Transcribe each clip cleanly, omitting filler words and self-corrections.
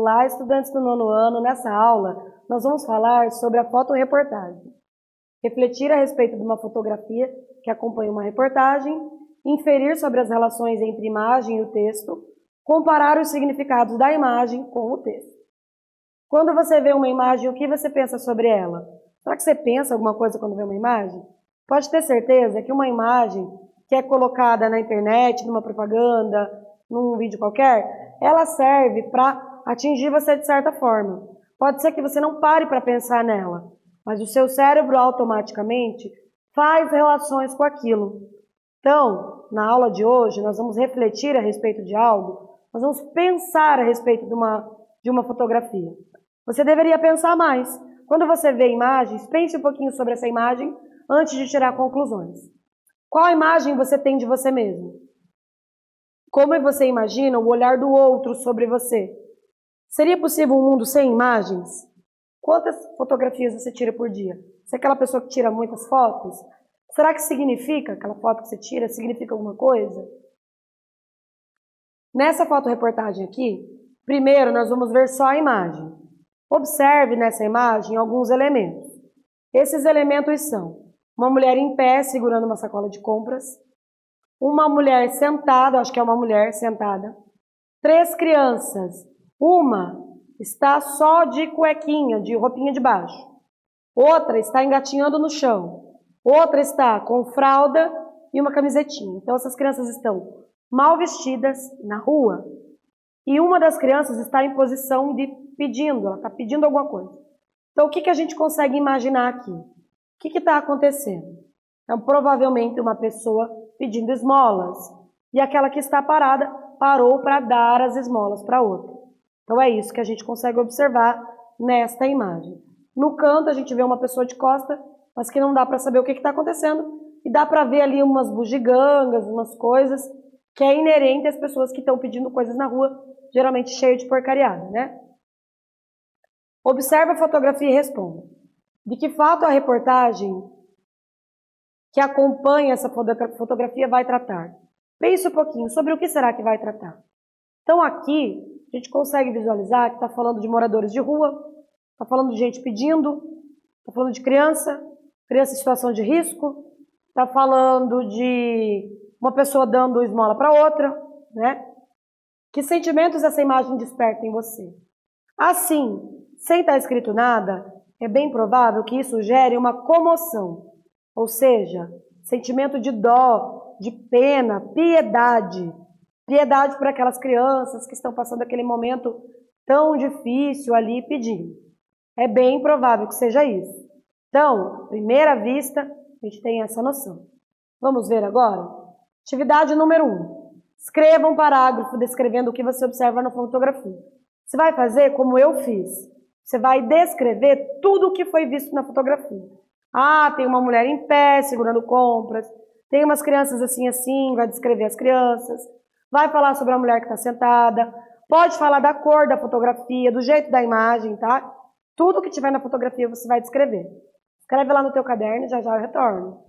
Olá, estudantes do 9º ano. Nessa aula, nós vamos falar sobre a fotoreportagem. Refletir a respeito de uma fotografia que acompanha uma reportagem, inferir sobre as relações entre imagem e o texto, comparar os significados da imagem com o texto. Quando você vê uma imagem, o que você pensa sobre ela? Será que você pensa alguma coisa quando vê uma imagem? Pode ter certeza que uma imagem que é colocada na internet, numa propaganda, num vídeo qualquer, ela serve para atingir você de certa forma. Pode ser que você não pare para pensar nela, mas o seu cérebro automaticamente faz relações com aquilo. Então, na aula de hoje, nós vamos refletir a respeito de algo, nós vamos pensar a respeito de uma fotografia. Você deveria pensar mais. Quando você vê imagens, pense um pouquinho sobre essa imagem antes de tirar conclusões. Qual imagem você tem de você mesmo? Como você imagina o olhar do outro sobre você? Seria possível um mundo sem imagens? Quantas fotografias você tira por dia? Você é aquela pessoa que tira muitas fotos? Será que significa, aquela foto que você tira, significa alguma coisa? Nessa fotoreportagem aqui, primeiro nós vamos ver só a imagem. Observe nessa imagem alguns elementos. Esses elementos são uma mulher em pé segurando uma sacola de compras, uma mulher sentada, acho que é uma mulher sentada, 3 crianças. Uma está só de cuequinha, de roupinha de baixo. Outra está engatinhando no chão. Outra está com fralda e uma camisetinha. Então essas crianças estão mal vestidas na rua. E uma das crianças está em posição de pedindo, ela está pedindo alguma coisa. Então o que a gente consegue imaginar aqui? O que está acontecendo? Então provavelmente uma pessoa pedindo esmolas. E aquela que está parada parou para dar as esmolas para outra. Então é isso que a gente consegue observar nesta imagem. No canto a gente vê uma pessoa de costa, mas que não dá para saber o que está acontecendo. E dá para ver ali umas bugigangas, umas coisas que é inerente às pessoas que estão pedindo coisas na rua, geralmente cheio de porcariada, né? Observe a fotografia e responda. De que fato a reportagem que acompanha essa fotografia vai tratar? Pense um pouquinho sobre o que será que vai tratar. Então aqui a gente consegue visualizar que está falando de moradores de rua, está falando de gente pedindo, está falando de criança em situação de risco, está falando de uma pessoa dando esmola para outra, né? Que sentimentos essa imagem desperta em você? Assim, sem estar escrito nada, é bem provável que isso gere uma comoção, ou seja, sentimento de dó, de pena, piedade. Piedade por aquelas crianças que estão passando aquele momento tão difícil ali pedindo. É bem provável que seja isso. Então, à primeira vista, a gente tem essa noção. Vamos ver agora? Atividade número 1. Escreva um parágrafo descrevendo o que você observa na fotografia. Você vai fazer como eu fiz. Você vai descrever tudo o que foi visto na fotografia. Ah, tem uma mulher em pé, segurando compras. Tem umas crianças assim, vai descrever as crianças. Vai falar sobre a mulher que está sentada, pode falar da cor da fotografia, do jeito da imagem, tá? Tudo que tiver na fotografia você vai descrever. Escreve lá no teu caderno e já eu retorno.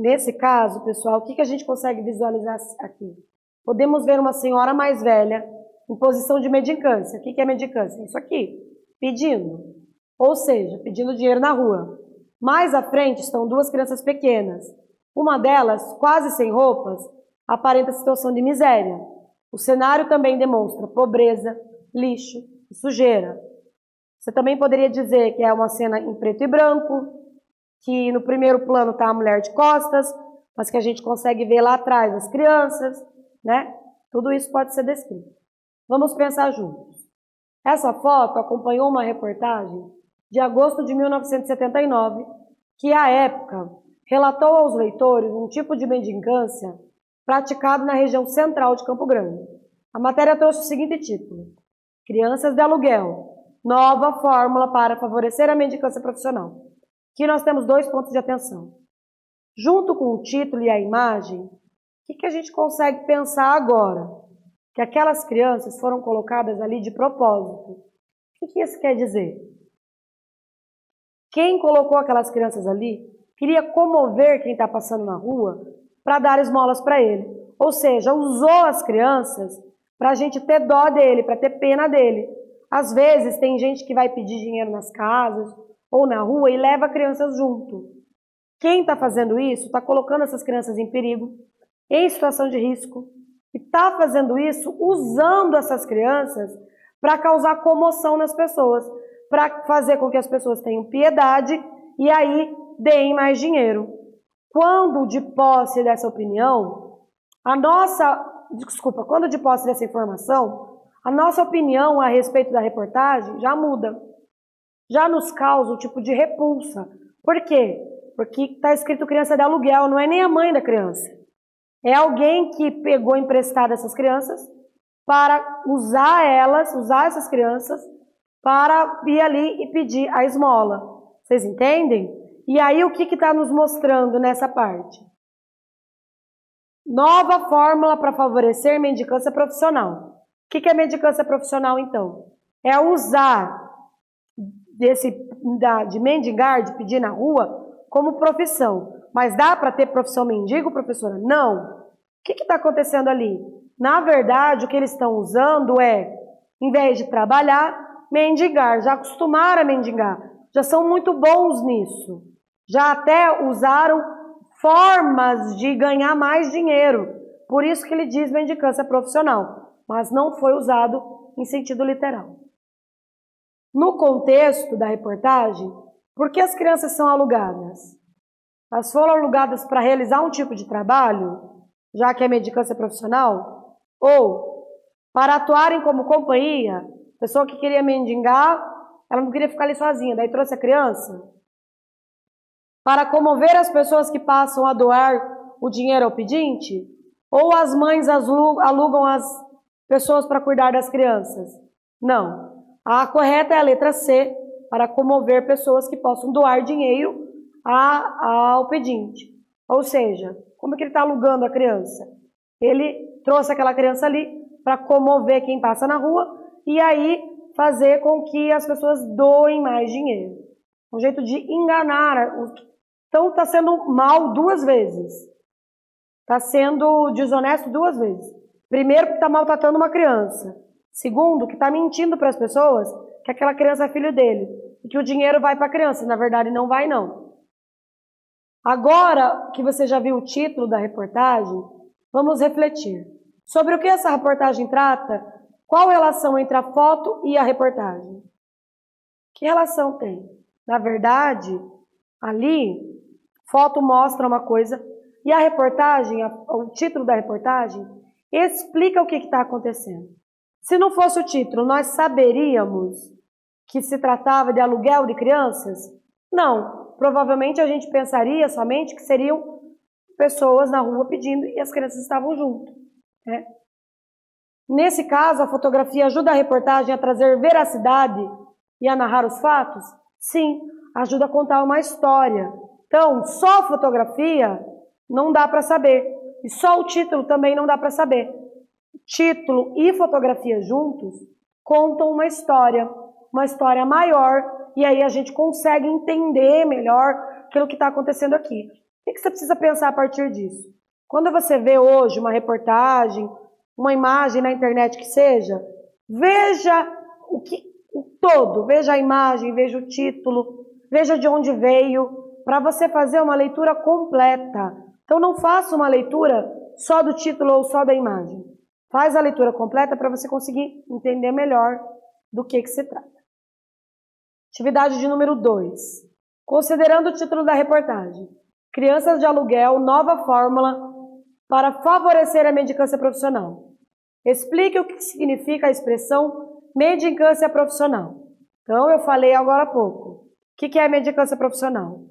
nesse caso, pessoal, o que a gente consegue visualizar aqui? Podemos ver uma senhora mais velha em posição de mendicância. O que é mendicância? Isso aqui, pedindo. Ou seja, pedindo dinheiro na rua. Mais à frente estão duas crianças pequenas. Uma delas, quase sem roupas, aparenta situação de miséria. O cenário também demonstra pobreza, lixo e sujeira. Você também poderia dizer que é uma cena em preto e branco, que no primeiro plano está a mulher de costas, mas que a gente consegue ver lá atrás as crianças, né? Tudo isso pode ser descrito. Vamos pensar juntos. Essa foto acompanhou uma reportagem de agosto de 1979, que à época relatou aos leitores um tipo de mendicância praticado na região central de Campo Grande. A matéria trouxe o seguinte título: Crianças de aluguel, nova fórmula para favorecer a mendicância profissional. Aqui nós temos 2 pontos de atenção. Junto com o título e a imagem, o que a gente consegue pensar agora? Que aquelas crianças foram colocadas ali de propósito. O que isso quer dizer? Quem colocou aquelas crianças ali queria comover quem está passando na rua para dar esmolas para ele. Ou seja, usou as crianças para a gente ter dó dele, para ter pena dele. Às vezes tem gente que vai pedir dinheiro nas casas ou na rua e leva crianças junto. Quem está fazendo isso está colocando essas crianças em perigo, em situação de risco, e está fazendo isso usando essas crianças para causar comoção nas pessoas, para fazer com que as pessoas tenham piedade e aí deem mais dinheiro. Quando de posse dessa opinião, quando de posse dessa informação, a nossa opinião a respeito da reportagem já muda. Já nos causa um tipo de repulsa. Por quê? Porque está escrito criança de aluguel, não é nem a mãe da criança. É alguém que pegou emprestado essas crianças para usar essas crianças, para ir ali e pedir a esmola. Vocês entendem? E aí o que está nos mostrando nessa parte? Nova fórmula para favorecer mendicância profissional. O que é mendicância profissional, então? É usar de mendigar, de pedir na rua, como profissão. Mas dá para ter profissão mendigo, professora? Não. O que está acontecendo ali? Na verdade, o que eles estão usando é, em vez de trabalhar, mendigar. Já acostumaram a mendigar. Já são muito bons nisso. Já até usaram formas de ganhar mais dinheiro. Por isso que ele diz mendicância profissional. Mas não foi usado em sentido literal. No contexto da reportagem, por que as crianças são alugadas? Elas foram alugadas para realizar um tipo de trabalho, já que é mendicância profissional, ou para atuarem como companhia. A pessoa que queria mendigar, ela não queria ficar ali sozinha, daí trouxe a criança. Para comover as pessoas que passam a doar o dinheiro ao pedinte, ou as mães alugam as pessoas para cuidar das crianças? Não. A correta é a letra C, para comover pessoas que possam doar dinheiro ao pedinte. Ou seja, como que ele está alugando a criança? Ele trouxe aquela criança ali para comover quem passa na rua e aí fazer com que as pessoas doem mais dinheiro. Um jeito de enganar. Então está sendo mal 2 vezes. Está sendo desonesto 2 vezes. Primeiro, porque está maltratando uma criança. Segundo, que está mentindo para as pessoas que aquela criança é filho dele e que o dinheiro vai para a criança. Na verdade, não vai, não. Agora que você já viu o título da reportagem, vamos refletir sobre o que essa reportagem trata. Qual relação entre a foto e a reportagem? Que relação tem? Na verdade, ali, foto mostra uma coisa e a reportagem, o título da reportagem, explica o que está acontecendo. Se não fosse o título, nós saberíamos que se tratava de aluguel de crianças? Não. Provavelmente a gente pensaria somente que seriam pessoas na rua pedindo e as crianças estavam junto, né? Nesse caso, a fotografia ajuda a reportagem a trazer veracidade e a narrar os fatos? Sim, ajuda a contar uma história. Então, só a fotografia não dá para saber. E só o título também não dá para saber. Título e fotografia juntos contam uma história maior, e aí a gente consegue entender melhor aquilo que está acontecendo aqui. que você precisa pensar a partir disso? Quando você vê hoje uma reportagem, uma imagem na internet que seja, veja o todo, veja a imagem, veja o título, veja de onde veio, para você fazer uma leitura completa. Então não faça uma leitura só do título ou só da imagem. Faz a leitura completa para você conseguir entender melhor do que se trata. Atividade de número 2. Considerando o título da reportagem. Crianças de aluguel, nova fórmula para favorecer a mendicância profissional. Explique o que significa a expressão mendicância profissional. Então, eu falei agora há pouco. O que é mendicância profissional?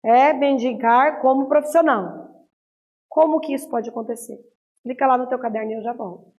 É mendicar como profissional. Como que isso pode acontecer? Clica lá no teu caderno e eu já volto.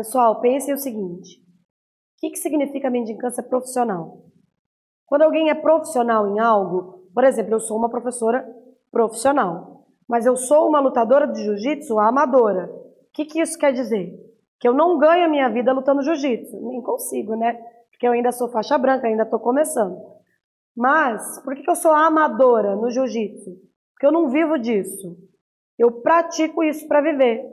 Pessoal, pensem o seguinte. O que significa mendicância profissional? Quando alguém é profissional em algo, por exemplo, eu sou uma professora profissional, mas eu sou uma lutadora de jiu-jitsu amadora. O que isso quer dizer? Que eu não ganho a minha vida lutando jiu-jitsu. Nem consigo, né? Porque eu ainda sou faixa branca, ainda estou começando. Mas, por que eu sou amadora no jiu-jitsu? Porque eu não vivo disso. Eu pratico isso para viver.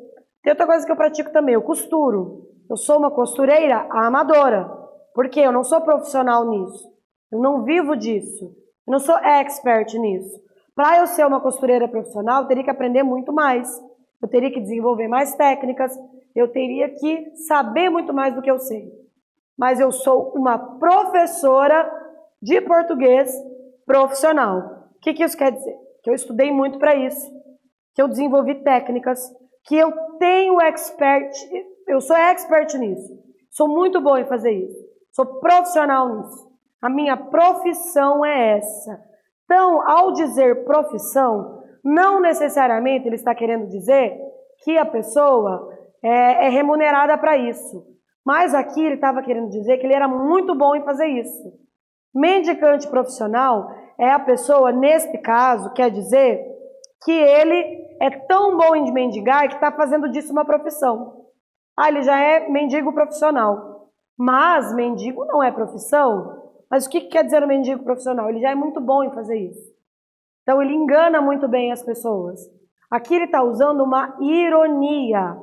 Tem outra coisa que eu pratico também, eu costuro. Eu sou uma costureira amadora. Por quê? Eu não sou profissional nisso. Eu não vivo disso. Eu não sou expert nisso. Para eu ser uma costureira profissional, eu teria que aprender muito mais. Eu teria que desenvolver mais técnicas. Eu teria que saber muito mais do que eu sei. Mas eu sou uma professora de português profissional. O que isso quer dizer? Que eu estudei muito para isso. Que eu desenvolvi técnicas. Que eu tenho eu sou expert nisso. Sou muito boa em fazer isso. Sou profissional nisso. A minha profissão é essa. Então, ao dizer profissão, não necessariamente ele está querendo dizer que a pessoa é remunerada para isso. Mas aqui ele estava querendo dizer que ele era muito bom em fazer isso. Mendicante profissional é a pessoa, neste caso, quer dizer que ele é tão bom em mendigar que está fazendo disso uma profissão. Ah, ele já é mendigo profissional. Mas mendigo não é profissão. Mas o que quer dizer o mendigo profissional? Ele já é muito bom em fazer isso. Então ele engana muito bem as pessoas. Aqui ele está usando uma ironia.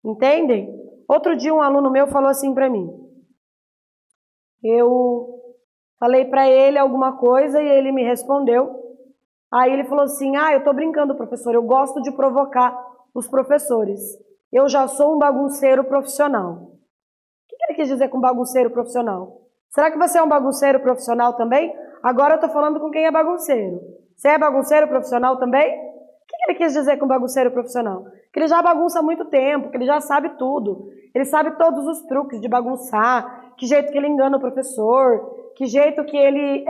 Entendem? Outro dia um aluno meu falou assim para mim. Eu falei para ele alguma coisa e ele me respondeu. Aí ele falou assim, eu estou brincando, professor, eu gosto de provocar os professores. Eu já sou um bagunceiro profissional. O que ele quis dizer com bagunceiro profissional? Será que você é um bagunceiro profissional também? Agora eu estou falando com quem é bagunceiro. Você é bagunceiro profissional também? O que ele quis dizer com bagunceiro profissional? Que ele já bagunça há muito tempo, que ele já sabe tudo. Ele sabe todos os truques de bagunçar, que jeito que ele engana o professor, que jeito que ele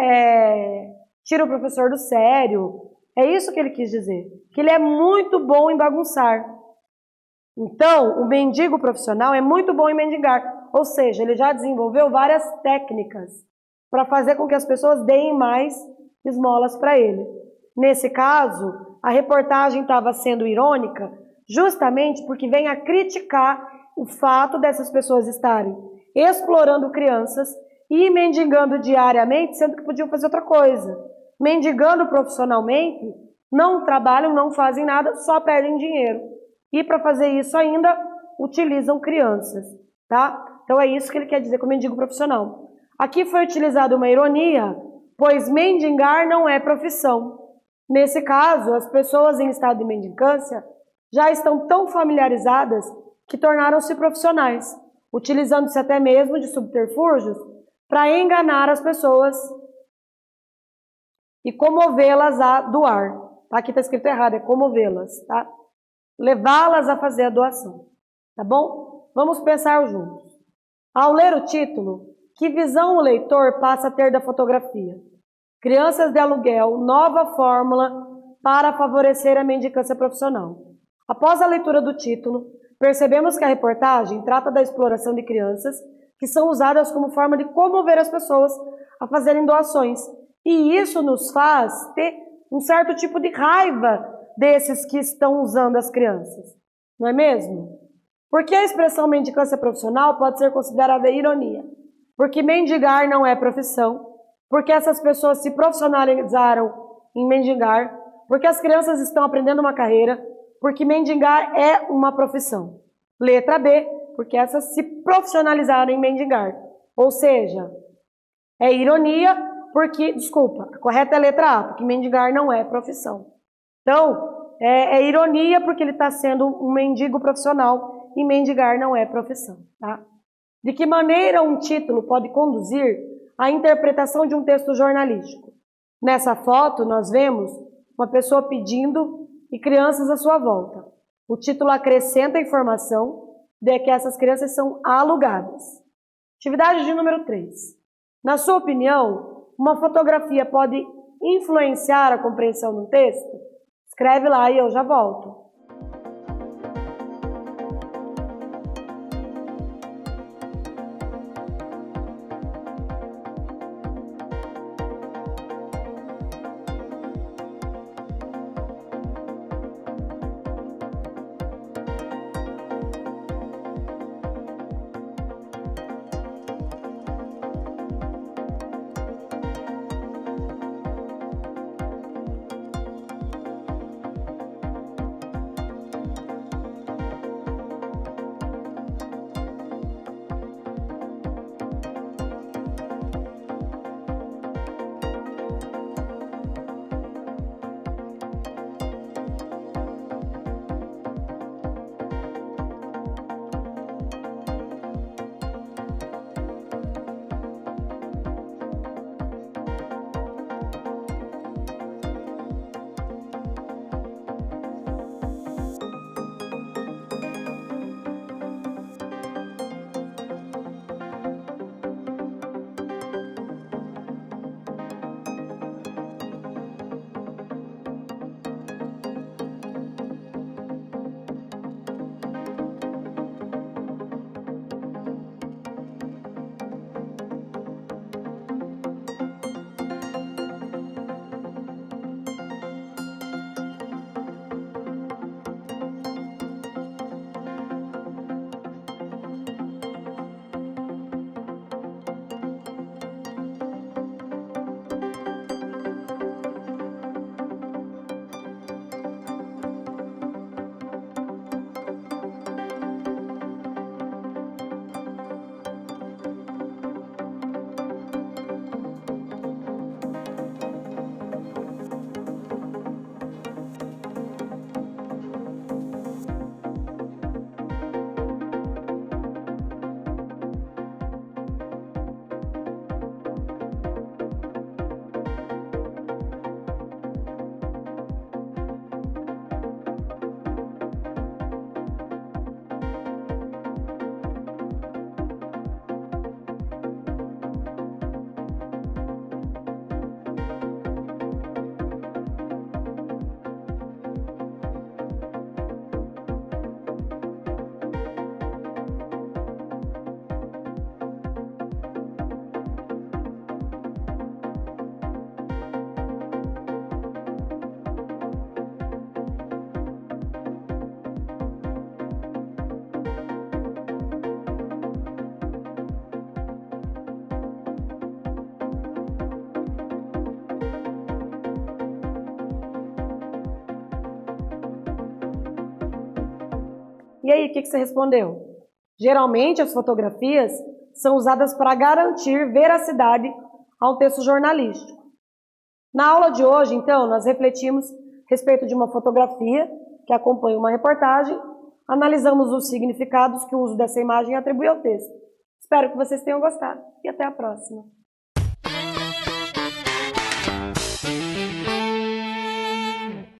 tira o professor do sério. É isso que ele quis dizer. Que ele é muito bom em bagunçar. Então, o mendigo profissional é muito bom em mendigar. Ou seja, ele já desenvolveu várias técnicas para fazer com que as pessoas deem mais esmolas para ele. Nesse caso, a reportagem estava sendo irônica justamente porque vem a criticar o fato dessas pessoas estarem explorando crianças e mendigando diariamente, sendo que podiam fazer outra coisa. Mendigando profissionalmente, não trabalham, não fazem nada, só perdem dinheiro. E para fazer isso ainda, utilizam crianças, tá? Então é isso que ele quer dizer com mendigo profissional. Aqui foi utilizada uma ironia, pois mendigar não é profissão. Nesse caso, as pessoas em estado de mendicância já estão tão familiarizadas que tornaram-se profissionais, utilizando-se até mesmo de subterfúgios para enganar as pessoas e comovê-las a doar. Aqui está escrito errado, é comovê-las, tá? Levá-las a fazer a doação, tá bom? Vamos pensar juntos. Ao ler o título, que visão o leitor passa a ter da fotografia? Crianças de aluguel, nova fórmula para favorecer a mendicância profissional. Após a leitura do título, percebemos que a reportagem trata da exploração de crianças que são usadas como forma de comover as pessoas a fazerem doações. E isso nos faz ter um certo tipo de raiva desses que estão usando as crianças. Não é mesmo? Porque a expressão mendicância profissional pode ser considerada ironia. Porque mendigar não é profissão. Porque essas pessoas se profissionalizaram em mendigar. Porque as crianças estão aprendendo uma carreira. Porque mendigar é uma profissão. Letra B, porque essas se profissionalizaram em mendigar. Ou seja, é ironia porque, desculpa, a correta é a letra A, porque mendigar não é profissão. Então, é ironia porque ele está sendo um mendigo profissional e mendigar não é profissão, tá? De que maneira um título pode conduzir à interpretação de um texto jornalístico? Nessa foto, nós vemos uma pessoa pedindo e crianças à sua volta. O título acrescenta a informação de que essas crianças são alugadas. Atividade de número 3. Na sua opinião, uma fotografia pode influenciar a compreensão do texto? Escreve lá e eu já volto. E aí, o que você respondeu? Geralmente, as fotografias são usadas para garantir veracidade a um texto jornalístico. Na aula de hoje, então, nós refletimos a respeito de uma fotografia que acompanha uma reportagem, analisamos os significados que o uso dessa imagem atribui ao texto. Espero que vocês tenham gostado e até a próxima.